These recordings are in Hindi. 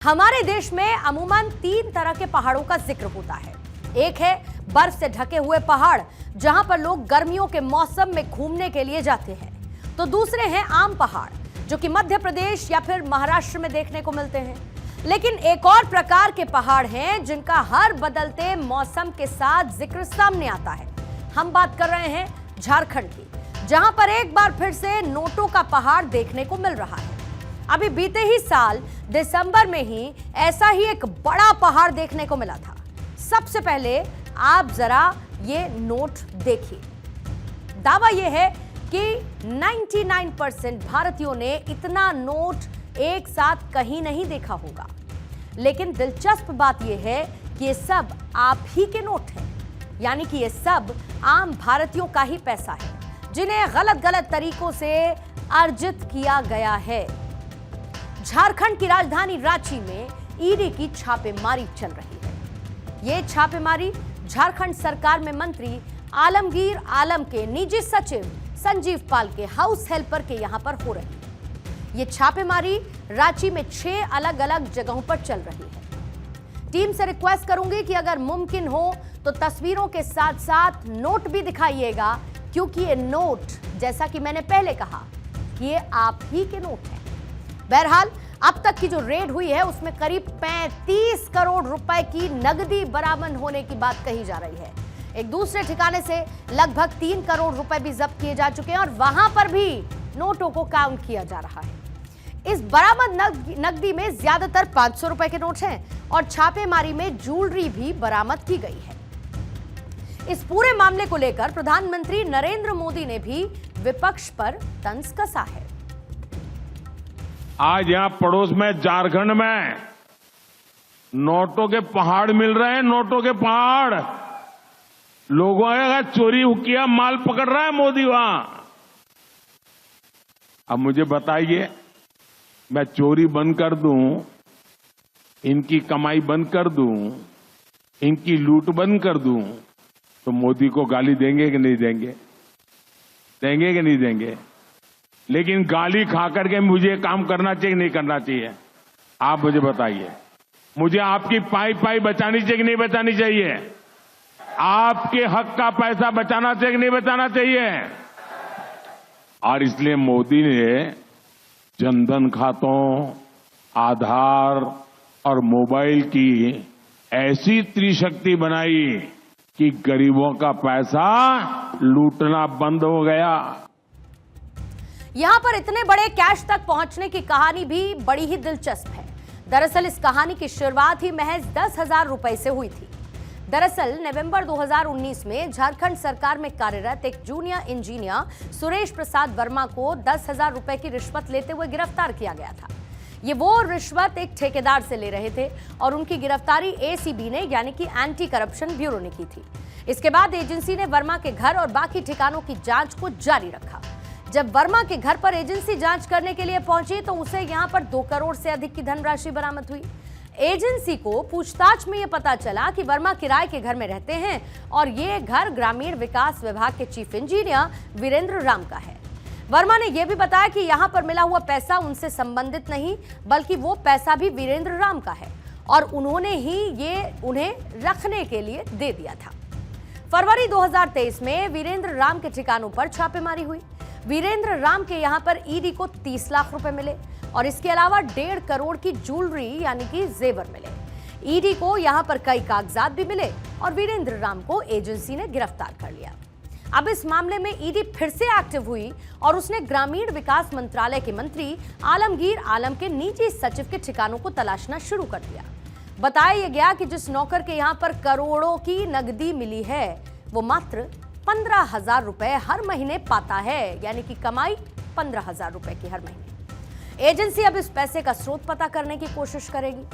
हमारे देश में अमूमन 3 तरह के पहाड़ों का जिक्र होता है। एक है बर्फ से ढके हुए पहाड़, जहां पर लोग गर्मियों के मौसम में घूमने के लिए जाते हैं। तो दूसरे हैं आम पहाड़, जो कि मध्य प्रदेश या फिर महाराष्ट्र में देखने को मिलते हैं। लेकिन एक और प्रकार के पहाड़ हैं जिनका हर बदलते मौसम के साथ जिक्र सामने आता है। हम बात कर रहे हैं झारखंड की, जहां पर एक बार फिर से नोटों का पहाड़ देखने को मिल रहा है। अभी बीते ही साल दिसंबर में ही ऐसा ही एक बड़ा पहाड़ देखने को मिला था। सबसे पहले आप जरा ये नोट देखिए। दावा यह है कि 99% भारतीयों ने इतना नोट एक साथ कहीं नहीं देखा होगा। लेकिन दिलचस्प बात यह है कि ये सब आप ही के नोट हैं, यानी कि ये सब आम भारतीयों का ही पैसा है, जिन्हें गलत गलत तरीकों से अर्जित किया गया है। झारखंड की राजधानी रांची में ईडी की छापेमारी चल रही है। यह छापेमारी झारखंड सरकार में मंत्री आलमगीर आलम के निजी सचिव संजीव पाल के हाउस हेल्पर के यहां पर हो रही है। यह छापेमारी रांची में 6 अलग अलग जगहों पर चल रही है। टीम से रिक्वेस्ट करूंगी कि अगर मुमकिन हो तो तस्वीरों के साथ साथ नोट भी दिखाइएगा, क्योंकि ये नोट, जैसा कि मैंने पहले कहा, ये आप ही के नोट हैं। बहरहाल अब तक की जो रेड हुई है उसमें करीब 35 करोड़ रुपए की नकदी बरामद होने की बात कही जा रही है। एक दूसरे ठिकाने से लगभग 3 करोड़ रुपए भी जब्त किए जा चुके हैं और वहां पर भी नोटों को काउंट किया जा रहा है। इस बरामद नकदी में ज्यादातर 500 रुपए के नोट हैं और छापेमारी में ज्वेलरी भी बरामद की गई है। इस पूरे मामले को लेकर प्रधानमंत्री नरेंद्र मोदी ने भी विपक्ष पर तंज कसा है। आज यहां पड़ोस में झारखंड में नोटों के पहाड़ मिल रहे हैं। नोटों के पहाड़, लोगों का चोरी किया माल पकड़ रहा है मोदी वहां। अब मुझे बताइए, मैं चोरी बंद कर दूं, इनकी कमाई बंद कर दूं, इनकी लूट बंद कर दूं, तो मोदी को गाली देंगे कि नहीं देंगे? देंगे कि नहीं देंगे? लेकिन गाली खा करके मुझे काम करना चाहिए नहीं करना चाहिए? आप मुझे बताइए। मुझे आपकी पाई पाई बचानी चाहिए कि नहीं बचानी चाहिए? आपके हक का पैसा बचाना चाहिए कि नहीं बचाना चाहिए? और इसलिए मोदी ने जनधन खातों, आधार और मोबाइल की ऐसी त्रिशक्ति बनाई कि गरीबों का पैसा लूटना बंद हो गया। यहां पर इतने बड़े कैश तक पहुंचने की कहानी भी बड़ी ही दिलचस्प है। दरअसल इस कहानी की शुरुआत ही महज 10,000 रुपए से हुई थी। दरअसल नवंबर 2019 में झारखंड सरकार में कार्यरत एक जूनियर इंजीनियर सुरेश प्रसाद वर्मा को 10,000 रुपए की रिश्वत लेते हुए गिरफ्तार किया गया था। ये वो रिश्वत एक ठेकेदार से ले रहे थे और उनकी गिरफ्तारी एसीबी ने, यानी कि एंटी करप्शन ब्यूरो ने की थी। इसके बाद एजेंसी ने वर्मा के घर और बाकी ठिकानों की जांच को जारी रखा। जब वर्मा के घर पर एजेंसी जांच करने के लिए पहुंची तो उसे यहां पर 2 करोड़ से अधिक की धनराशि बरामद हुई। एजेंसी को पूछताछ में यह पता चला कि वर्मा किराए के घर में रहते हैं और ये घर ग्रामीण विकास विभाग के चीफ इंजीनियर वीरेंद्र राम का है। वर्मा ने यह भी बताया कि यहां पर मिला हुआ पैसा उनसे संबंधित नहीं, बल्कि वो पैसा भी वीरेंद्र राम का है और उन्होंने ही ये उन्हें रखने के लिए दे दिया था। फरवरी 2023 में वीरेंद्र राम के ठिकानों पर छापेमारी हुई। वीरेंद्र राम के यहां पर ईडी को 30 लाख रुपए मिले और इसके अलावा 1.5 करोड़ की ज्वेलरी, यानी कि जेवर मिले। ईडी को यहां पर कई कागजात भी मिले और वीरेंद्र राम को एजेंसी ने गिरफ्तार कर लिया। अब इस मामले में ईडी फिर से एक्टिव हुई और उसने ग्रामीण विकास मंत्रालय के मंत्री आलमगीर आलम के निजी सचिव के ठिकानों को तलाशना शुरू कर दिया। बताया गया कि जिस नौकर के यहां पर करोड़ों की नकदी मिली है, वो मात्र 15,000 रुपए हर महीने पाता है, यानी कि कमाई 15,000 रुपए की हर महीने। एजेंसी अब इस पैसे का स्रोत पता करने की कोशिश करेगी।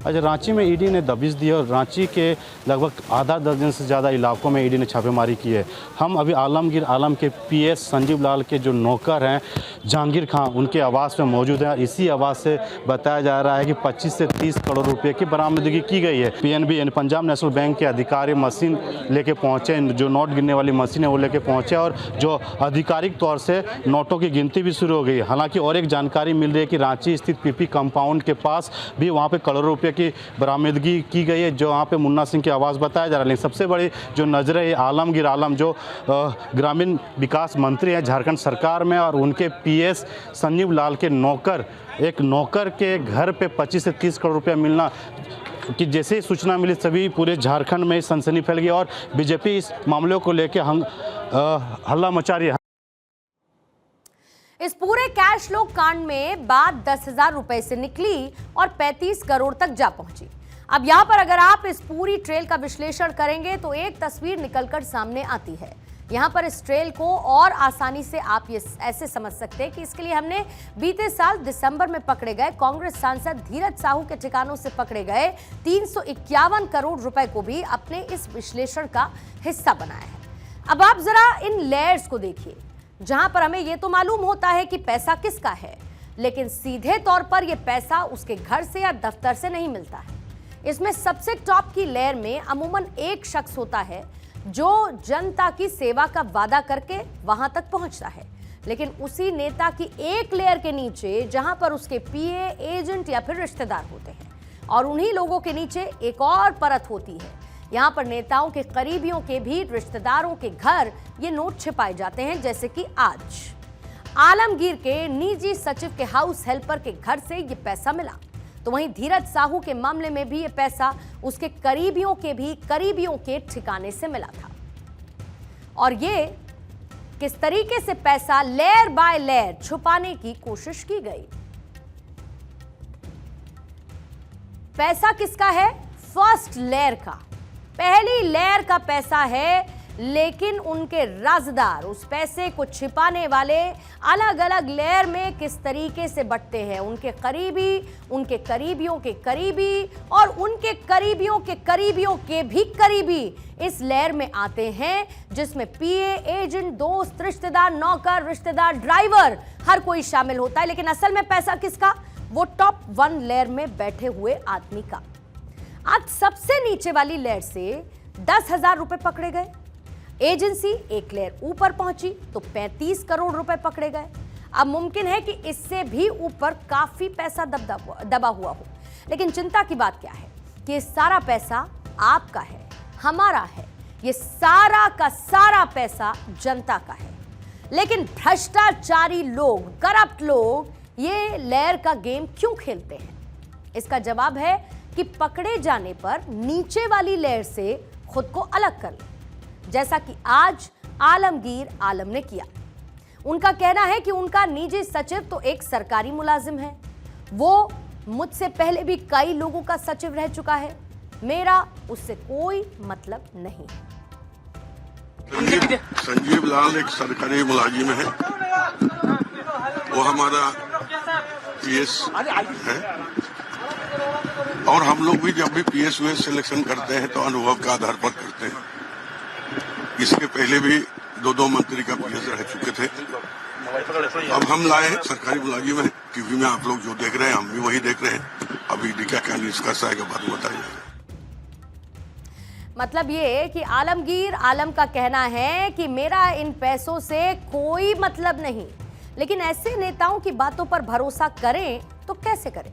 आज रांची में ईडी ने दबिश दी और रांची के लगभग आधा दर्जन से ज़्यादा इलाकों में ईडी ने छापेमारी की है। हम अभी आलमगीर आलम के पीएस संजीव लाल के जो नौकर हैं जहांगीर खां उनके आवास में मौजूद हैं। इसी आवास से बताया जा रहा है कि 25 से 30 करोड़ रुपए की बरामदगी की गई है। पीएनबी यानी पंजाब नेशनल बैंक के अधिकारी मशीन लेके पहुंचे, जो नोट गिनने वाली मशीन है वो लेके पहुंचे और जो आधिकारिक तौर से नोटों की गिनती भी शुरू हो गई। हालांकि और एक जानकारी मिल रही है कि रांची स्थित पीपी कंपाउंड के पास भी वहाँ पे करोड़ों रुपए की बरामदगी की गई है, जो वहाँ पे मुन्ना सिंह की आवाज़ बताया जा रहा है। लेकिन सबसे बड़ी जो नजर है आलमगीर आलम, जो ग्रामीण विकास मंत्री हैं झारखंड सरकार में, और उनके पीएस संजीव लाल के नौकर, एक नौकर के घर पे 25 से 30 करोड़ रुपया मिलना कि जैसे ही सूचना मिली सभी पूरे झारखंड में सनसनी फैल गई और बीजेपी इस मामले को लेकर हल्ला मचा रही है। इस पूरे कैश लोक कांड में बात 10,000 रुपए से निकली और 35 करोड़ तक जा पहुंची। अब यहां पर अगर आप इस पूरी ट्रेल का विश्लेषण करेंगे तो एक तस्वीर निकलकर सामने आती है। यहां पर इस ट्रेल को और आसानी से आप ये ऐसे समझ सकते हैं कि इसके लिए हमने बीते साल दिसंबर में पकड़े गए कांग्रेस सांसद धीरज साहू के ठिकानों से पकड़े गए 351 करोड़ रुपए को भी अपने इस विश्लेषण का हिस्सा बनाया है। अब आप जरा इन लेयर्स को देखिए, जहां पर हमें यह तो मालूम होता है कि पैसा किसका है, लेकिन सीधे तौर पर यह पैसा उसके घर से या दफ्तर से नहीं मिलता है। इसमें सबसे टॉप की लेयर में अमूमन एक शख्स होता है जो जनता की सेवा का वादा करके वहां तक पहुंचता है, लेकिन उसी नेता की एक लेयर के नीचे जहां पर उसके पीए, एजेंट या फिर रिश्तेदार होते हैं, और उन्हीं लोगों के नीचे एक और परत होती है। यहां पर नेताओं के करीबियों के भी रिश्तेदारों के घर ये नोट छिपाए जाते हैं, जैसे कि आज आलमगीर के निजी सचिव के हाउस हेल्पर के घर से ये पैसा मिला। तो वहीं धीरज साहू के मामले में भी ये पैसा उसके करीबियों के ठिकाने से मिला था। और ये किस तरीके से पैसा लेयर बाय लेयर छुपाने की कोशिश की गई। पैसा किसका है? फर्स्ट लेयर का, पहली लेयर का पैसा है, लेकिन उनके राजदार उस पैसे को छिपाने वाले अलग अलग लेयर में किस तरीके से बंटते हैं। उनके करीबी, उनके करीबियों के करीबी और उनके करीबियों के भी करीबी इस लेयर में आते हैं, जिसमें पीए, एजेंट, दोस्त, रिश्तेदार, नौकर, रिश्तेदार, ड्राइवर, हर कोई शामिल होता है। लेकिन असल में पैसा किसका? वो टॉप 1 लेयर में बैठे हुए आदमी का। आज सबसे नीचे वाली लेयर से 10,000 रुपए पकड़े गए। एजेंसी एक लेयर ऊपर पहुंची तो 35 करोड़ रुपए पकड़े गए। अब मुमकिन है कि इससे भी ऊपर काफी पैसा दबा हुआ हो, लेकिन चिंता की बात क्या है कि ये सारा पैसा आपका है, हमारा है। ये सारा का सारा पैसा जनता का है, लेकिन भ्रष्टाचारी लोग, करप्ट लोग ये लेयर का गेम क्यों खेलते हैं? इसका जवाब है कि पकड़े जाने पर नीचे वाली लेयर से खुद को अलग कर ले, जैसा कि आज आलमगीर आलम ने किया। उनका कहना है कि उनका निजी सचिव तो एक सरकारी मुलाजिम है, वो मुझसे पहले भी कई लोगों का सचिव रह चुका है, मेरा उससे कोई मतलब नहीं। संजीव लाल एक सरकारी मुलाजिम है, वो हमारा पीएस है, और हम लोग भी जब भी पीएस यूएस सिलेक्शन करते हैं तो अनुभव के आधार पर करते हैं। इसके पहले भी 2 मंत्री का पीएस रह चुके थे। अब हम लाए हैं सरकारी मुलाजिम है, टीवी में आप लोग जो देख रहे हैं हम भी वही देख रहे हैं। अभी क्या निष्कर्ष आएगा बाद बताइए। मतलब ये कि आलमगीर आलम का कहना है कि मेरा इन पैसों से कोई मतलब नहीं, लेकिन ऐसे नेताओं की बातों पर भरोसा करें तो कैसे करें?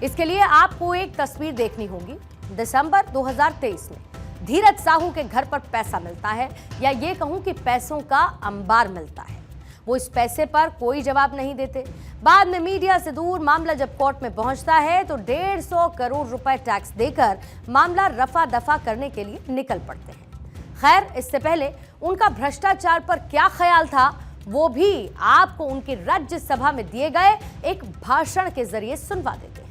इसके लिए आपको एक तस्वीर देखनी होगी। दिसंबर 2023 में धीरज साहू के घर पर पैसा मिलता है, या ये कहूं कि पैसों का अंबार मिलता है। वो इस पैसे पर कोई जवाब नहीं देते। बाद में मीडिया से दूर मामला जब कोर्ट में पहुंचता है तो 150 करोड़ रुपए टैक्स देकर मामला रफा दफा करने के लिए निकल पड़ते हैं। खैर, इससे पहले उनका भ्रष्टाचार पर क्या ख्याल था वो भी आपको उनकी राज्यसभा में दिए गए एक भाषण के जरिए सुनवा देते हैं।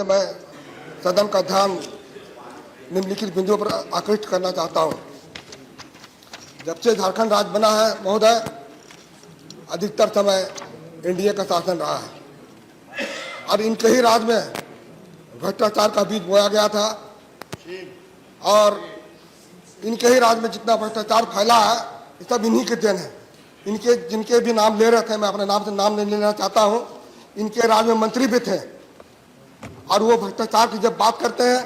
मैं सदन का ध्यान निम्नलिखित बिंदुओं पर आकृष्ट करना चाहता हूं। जब से झारखंड राज्य बना है महोदय, अधिकतर समय एनडीए का शासन रहा है, और इनके ही राज में भ्रष्टाचार का बीज बोया गया था, और इनके ही राज में जितना भ्रष्टाचार फैला है सब इन्हीं के देन है। इनके जिनके भी नाम ले रखे, मैं अपने नाम से नाम नहीं लेना चाहता हूं, इनके राज में मंत्री भी थे और वो भ्रष्टाचार की जब बात करते हैं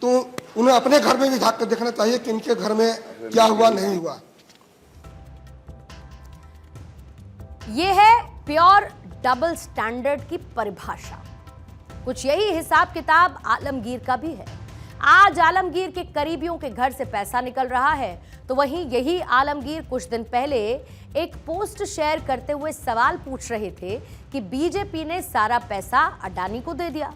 तो उन्हें अपने घर में भी झांक कर देखना चाहिए कि इनके घर में क्या हुआ नहीं हुआ। ये है प्योर डबल स्टैंडर्ड की परिभाषा। कुछ यही हिसाब किताब आलमगीर का भी है। आज आलमगीर के करीबियों के घर से पैसा निकल रहा है, तो वहीं यही आलमगीर कुछ दिन पहले एक पोस्ट शेयर करते हुए सवाल पूछ रहे थे कि बीजेपी ने सारा पैसा अडानी को दे दिया।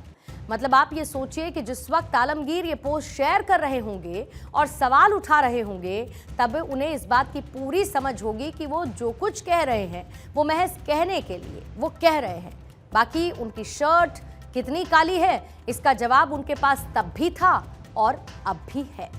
मतलब आप ये सोचिए कि जिस वक्त आलमगीर ये पोस्ट शेयर कर रहे होंगे और सवाल उठा रहे होंगे, तब उन्हें इस बात की पूरी समझ होगी कि वो जो कुछ कह रहे हैं वो महज कहने के लिए वो कह रहे हैं। बाकी उनकी शर्ट कितनी काली है, इसका जवाब उनके पास तब भी था और अब भी है।